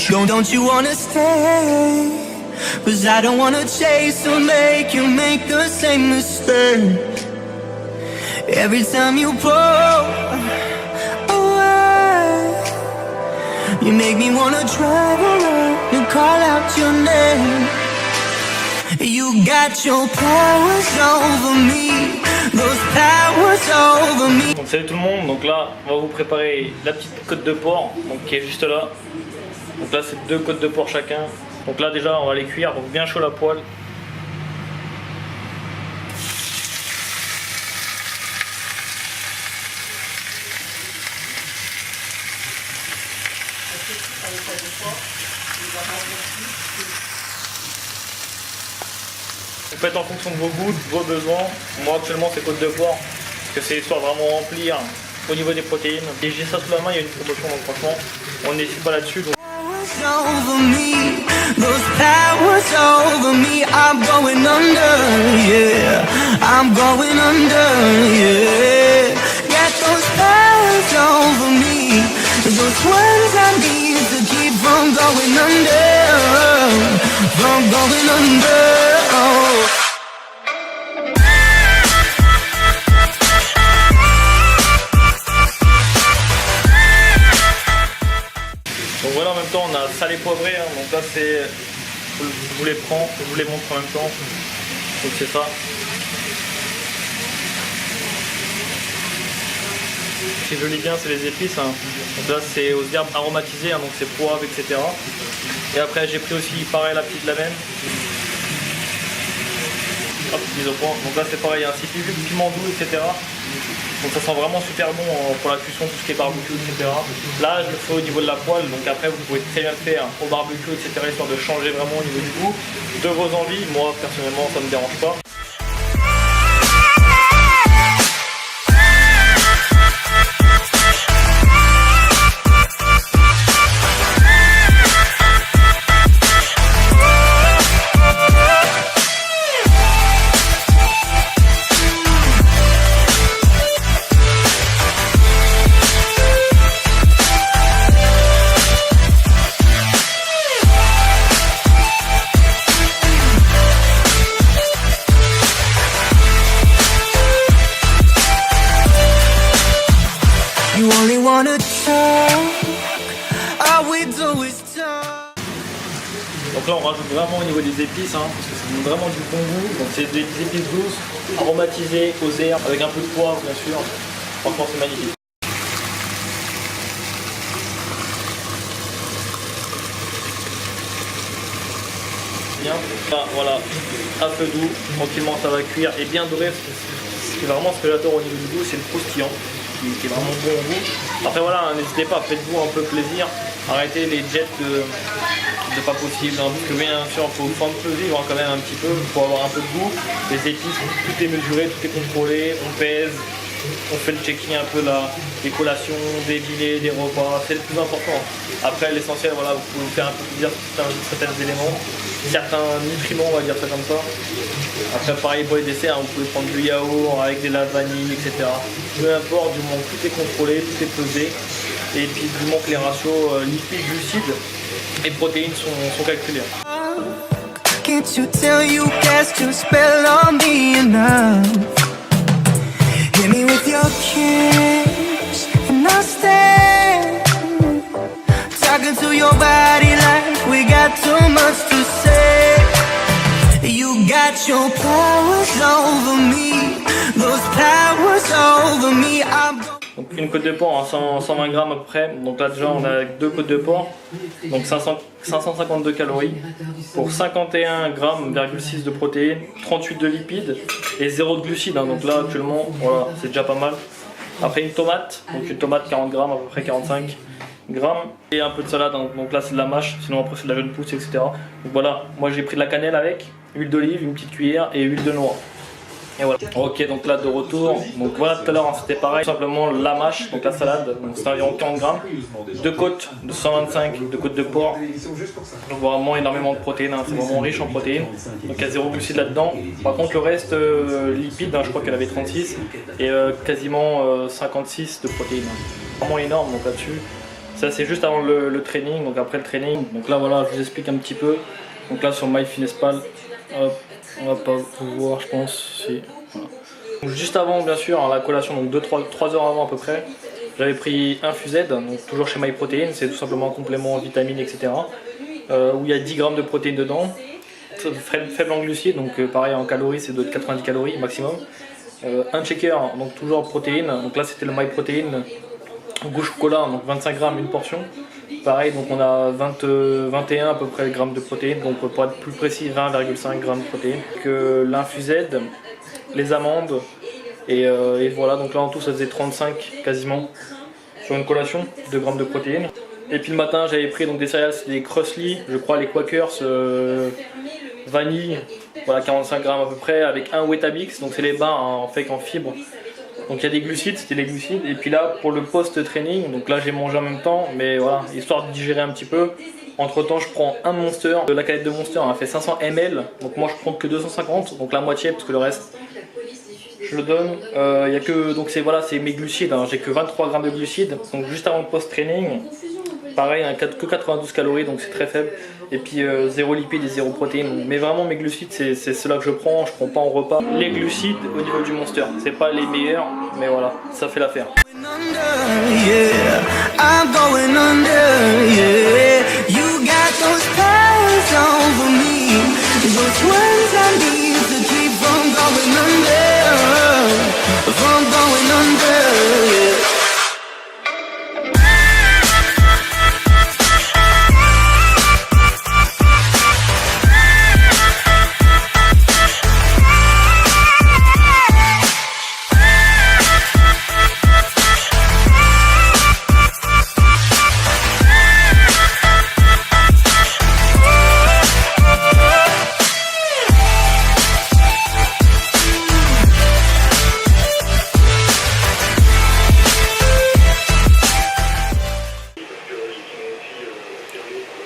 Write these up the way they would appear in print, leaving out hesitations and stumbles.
Don't you wanna stay? 'Cause I don't wanna chase or make you make the same mistake. Every time you pull away, you make me wanna drive around and call out your name. You got your powers over me, those powers over me. Donc salut tout le monde, donc là on va vous préparer la petite côte de porc donc, qui est juste là. Donc là c'est 2 côtes de porc chacun. Donc là déjà on va les cuire, donc bien chaud la poêle. Vous faites en fonction de vos goûts, de vos besoins. Moi actuellement c'est côte de porc parce que c'est histoire de vraiment remplir au niveau des protéines. Et j'ai ça sous la main, il y a une promotion donc franchement on n'hésite pas là-dessus. Donc... Over me, those powers over me, I'm going under, yeah, I'm going under, yeah. Get those powers over me, those ones I need to keep from going under, from going under, oh. Donc voilà, en même temps on a salé poivré, hein. Donc là c'est, je vous les prends, je vous les montre en même temps, donc c'est ça. Ce qui est joli bien c'est les épices, hein. Donc là c'est aux herbes aromatisées, hein. Donc c'est poivre etc. Et après j'ai pris aussi pareil la petite lavenne. Hop, mise au point. Donc là c'est pareil, un petit piment doux etc. Donc ça sent vraiment super bon pour la cuisson, tout ce qui est barbecue, etc. Là je le fais au niveau de la poêle, donc après vous pouvez très bien le faire au barbecue, etc. Histoire de changer vraiment au niveau du goût, de vos envies. Moi personnellement ça ne me dérange pas. Donc là on rajoute vraiment au niveau des épices, hein, parce que ça donne vraiment du bon goût. Donc c'est des épices douces, aromatisées aux herbes, avec un peu de poivre bien sûr. Franchement c'est magnifique. Bien, là, voilà, un peu doux, tranquillement ça va cuire et bien doré. Ce qui est vraiment ce que j'adore au niveau du goût, c'est le croustillant. Qui est vraiment bon au goût. Après voilà, n'hésitez pas, faites-vous un peu plaisir, arrêtez les jets de pas possible, hein, parce que bien sûr il faut un peu vivre quand même un petit peu pour avoir un peu de goût. Les épices, tout est mesuré, tout est contrôlé, on pèse, on fait le checking un peu là, des collations, des dîners, des repas, c'est le plus important. Après l'essentiel, voilà, vous pouvez faire un peu plaisir sur certains éléments, certains nutriments, on va dire ça comme ça. Après pareil pour les desserts, vous pouvez prendre du yaourt avec des la vanille, etc. Peu importe, du moment que tout est contrôlé, tout est pesé, et puis du moment que les ratios lipides, glucides et protéines sont calculés. Can't you tell you cast your spell on me enough? Hit me with your kiss and I'll stand talking to your body like we got too much to say. You got your powers over me, those powers over me. Donc une côte de porc à 120 grammes à peu près. Donc là déjà on a 2 côtes de porc, donc 552 calories pour 51 grammes, 6 de protéines, 38 de lipides et 0 de glucides, hein. Donc là actuellement voilà, c'est déjà pas mal. Après une tomate, donc une tomate 40 grammes à peu près, 45 grammes, et un peu de salade, hein. Donc là c'est de la mâche, sinon après c'est de la jeune pousse, etc. Donc voilà, moi j'ai pris de la cannelle avec, huile d'olive, une petite cuillère et huile de noix. Et voilà. Ok, donc là de retour, donc voilà, tout à l'heure hein, c'était pareil, tout simplement la mâche, donc la salade, donc c'est environ 40 grammes, 2 côtes de 125 de côtes de porc, donc vraiment énormément de protéines, hein, c'est vraiment riche en protéines, donc il y a 0 glucides là-dedans. Par contre le reste lipides, hein, je crois qu'elle avait 36 et quasiment 56 de protéines, vraiment énorme, donc là-dessus Ça c'est juste avant le training, donc après le training. Donc là voilà, je vous explique un petit peu. Donc là sur MyFitnessPal, hop, on va pas vous voir je pense. Si. Voilà. Donc, juste avant bien sûr, à la collation, donc 3 heures avant à peu près, j'avais pris un Fused, donc toujours chez MyProtein, c'est tout simplement un complément en vitamines, etc. Où il y a 10 grammes de protéines dedans, faible en glucides, donc pareil en calories c'est de 90 calories maximum. Un shaker, donc toujours protéines, donc là c'était le MyProtein goût chocolat, donc 25 grammes une portion. Pareil, donc on a 21 à peu près grammes de protéines, donc pour être plus précis 20,5 grammes de protéines. Que l'infused, les amandes, et voilà, donc là en tout ça faisait 35 quasiment sur une collation, 2 grammes de protéines. Et puis le matin j'avais pris donc des céréales, c'est des Crossly, je crois les Quakers vanille, voilà 45 grammes à peu près, avec un Weetabix, donc c'est les bains en fait en fibres. Donc il y a des glucides, c'était les glucides. Et puis là pour le post-training, donc là j'ai mangé en même temps, mais voilà, histoire de digérer un petit peu. Entre temps je prends un Monster, la canette de Monster elle fait 500 ml, donc moi je prends que 250, donc la moitié parce que le reste je le donne. Y a que, donc c'est voilà, c'est mes glucides, hein. J'ai que 23 grammes de glucides, donc juste avant le post-training. Pareil, hein, que 92 calories, donc c'est très faible. Et puis 0 lipides et 0 protéines. Mais vraiment mes glucides, c'est ceux-là que je prends pas en repas. Les glucides au niveau du Monster, c'est pas les meilleurs, mais voilà, ça fait l'affaire.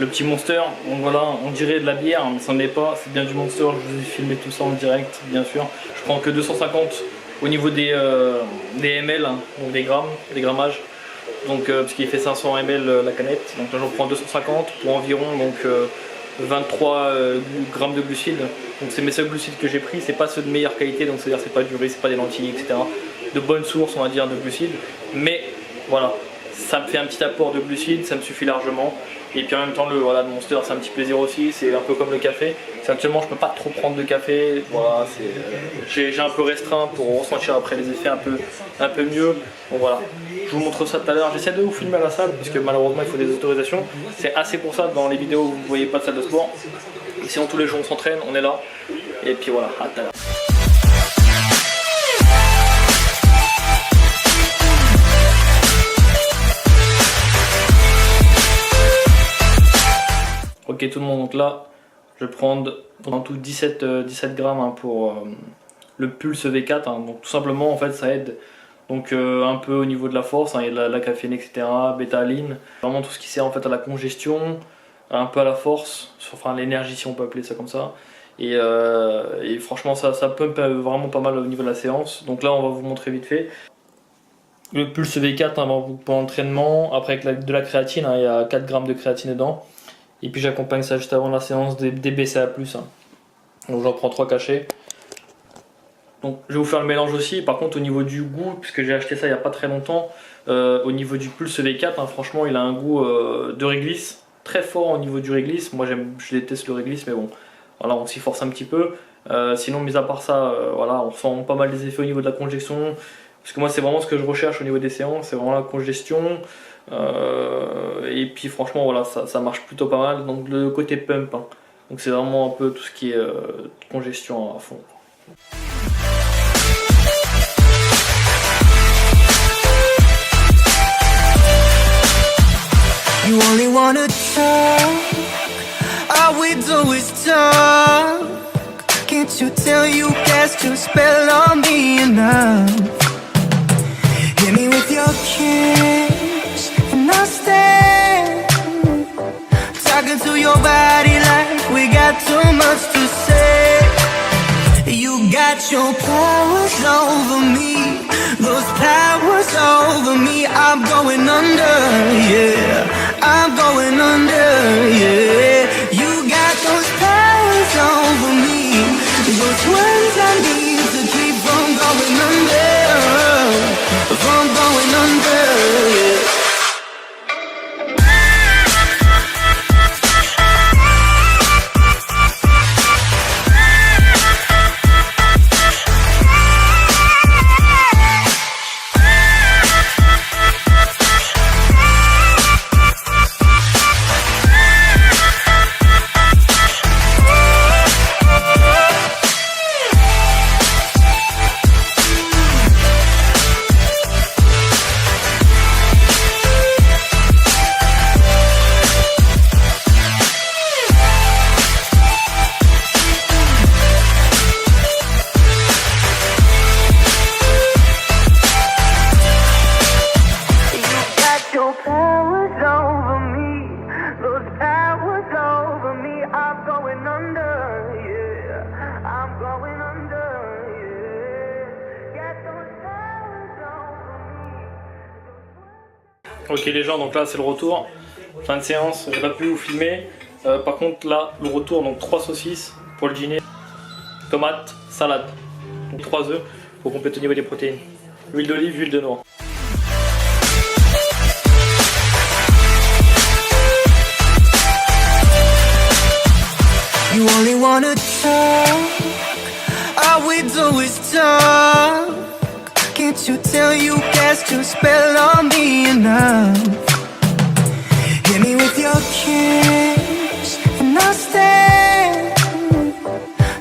Le petit Monster, donc voilà, on dirait de la bière, mais ça n'en est pas, c'est bien du Monster, je vous ai filmé tout ça en direct, bien sûr. Je prends que 250 au niveau des ml, hein, donc des grammes, des grammages, donc, parce qu'il fait 500 ml la canette, donc là j'en prends 250 pour environ donc, 23 grammes de glucides. Donc c'est mes seuls glucides que j'ai pris, c'est pas ceux de meilleure qualité, donc c'est-à-dire c'est pas du riz, c'est pas des lentilles, etc. De bonnes sources on va dire de glucides, mais voilà, ça me fait un petit apport de glucides, ça me suffit largement. Et puis en même temps le Monster c'est un petit plaisir aussi, c'est un peu comme le café. Actuellement je peux pas trop prendre de café, voilà, j'ai un peu restreint pour ressentir après les effets un peu mieux. Bon voilà, je vous montre ça tout à l'heure, j'essaie de vous filmer à la salle parce que malheureusement il faut des autorisations. C'est assez pour ça dans les vidéos vous ne voyez pas de salle de sport. Et sinon tous les jours on s'entraîne, on est là. Et puis voilà, à tout à l'heure. Ok tout le monde, donc là je vais prendre en tout 17 grammes hein, pour le Pulse V4, hein. Donc tout simplement en fait ça aide donc un peu au niveau de la force, hein. Il y a de la caféine etc, bêta-aline, vraiment tout ce qui sert en fait à la congestion, un peu à la force, enfin l'énergie si on peut appeler ça comme ça. Et franchement ça pump vraiment pas mal au niveau de la séance, donc là on va vous montrer vite fait. Le Pulse V4 hein, pour l'entraînement, après avec de la créatine, hein, il y a 4 grammes de créatine dedans. Et puis j'accompagne ça juste avant la séance des BCA+. Hein. Donc j'en prends 3 cachets. Donc je vais vous faire le mélange aussi. Par contre au niveau du goût, puisque j'ai acheté ça il n'y a pas très longtemps, au niveau du Pulse V4, hein, franchement il a un goût de réglisse. Très fort au niveau du réglisse. Moi je déteste le réglisse, mais bon, voilà, on s'y force un petit peu. Sinon mis à part ça, voilà, on sent pas mal des effets au niveau de la congestion. Parce que moi c'est vraiment ce que je recherche au niveau des séances, c'est vraiment la congestion. Et puis franchement voilà, ça marche plutôt pas mal. Donc le côté pump, hein. Donc c'est vraiment un peu tout ce qui est congestion à fond. You only wanna talk, all we do is talk. Can't you tell you cast your spell on me enough? Hit me with your kiss and I'll stay talking to your body like we got too much to say. You got your powers over me, those powers over me. I'm going under, yeah. going under, yeah. You got those powers over me, those ones I need to keep from going under, from going under, yeah. Your powers over me, those powers over me. I'm going under, yeah. I'm going under, yeah. Get those powers over me. Ok les gens, donc là c'est le retour. Fin de séance, j'ai pas pu vous filmer. Par contre là, le retour, donc 3 saucisses pour le dîner, tomates, salade. Donc 3 œufs pour compléter au niveau des protéines. Huile d'olive, huile de noix. You only wanna talk, all we do is talk. Can't you tell you cast your spell on me enough? Hit me with your kiss and I'll stay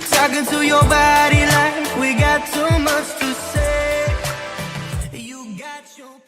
talking to your body like we got too much to say. You got your